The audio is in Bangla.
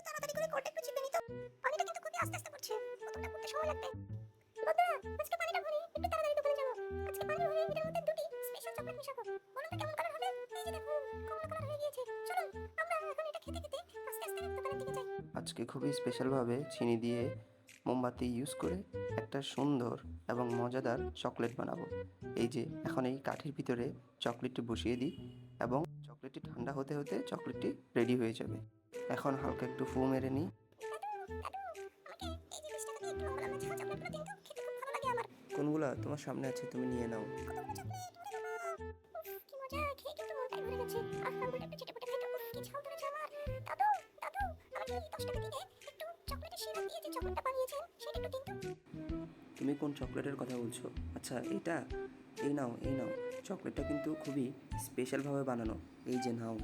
তাড়াতাড়ি করে কোলটা একটু চিপে নিত। পানিটা কিন্তু খুবই আস্তে আস্তে পড়ছে, বোতলটা করতে সময় লাগবে। বন্ধুরা, আজকে পানিটা ভরি, একটু তাড়াতাড়ি দোকানে যাবো। আজকে পানি ভরে এটার মধ্যে দুটি স্পেশাল চকলেট মেশাবো। বলুন তো কেমন কালার হবে? এই যে দেখুন, কমলা কালার হয়ে গিয়েছে। চলুন আমরা এখন এটা খেতে খেতে আস্তে আস্তে দোকানের দিকে যাই। আজকে খুবই স্পেশালভাবে চিনি দিয়ে মোমবাতি ইউজ করে একটা সুন্দর এবং মজাদার চকলেট বানাবো। এই যে এখন এই কাঠির ভিতরে চকলেটটি বসিয়ে দিই এবং চকলেটটি ঠান্ডা হতে হতে চকলেটটি রেডি হয়ে যাবে। এখন হালকা একটু ফু মেরে নিই। দাদু, আমাকে এই যে 20 টাকা দিয়ে একটু লম্বা লম্বা ঝাল চকলেটগুলো দিন তো, খেতে খুব ভালো লাগে আমার। কোনগুলা তোমার সামনে আছে, তুমি নিয়ে নাও। কতগুলো চকলেট, ওরে বাবা! উফ, কি মজা! খেয়ে কিন্তু মনটাই ভরে গেছে। আঙ্গুলটা একটু চেটে পুটে খাইতে, উফ, কি ঝাল ধরেছে আমার। দাদু, দাদু, আমাকে এই 10 টাকা দিয়ে একটু চকলেটের সিরাপ দিয়ে যে চকলেটটা বানিয়েছেন সেটা একটু দিন তো। তুমি কোন চকলেটের কথা বলছো? আচ্ছা এটা, এই নাও এই নাও। চকলেটটা কিন্তু খুবই স্পেশালভাবে বানানো। এই যে নাও।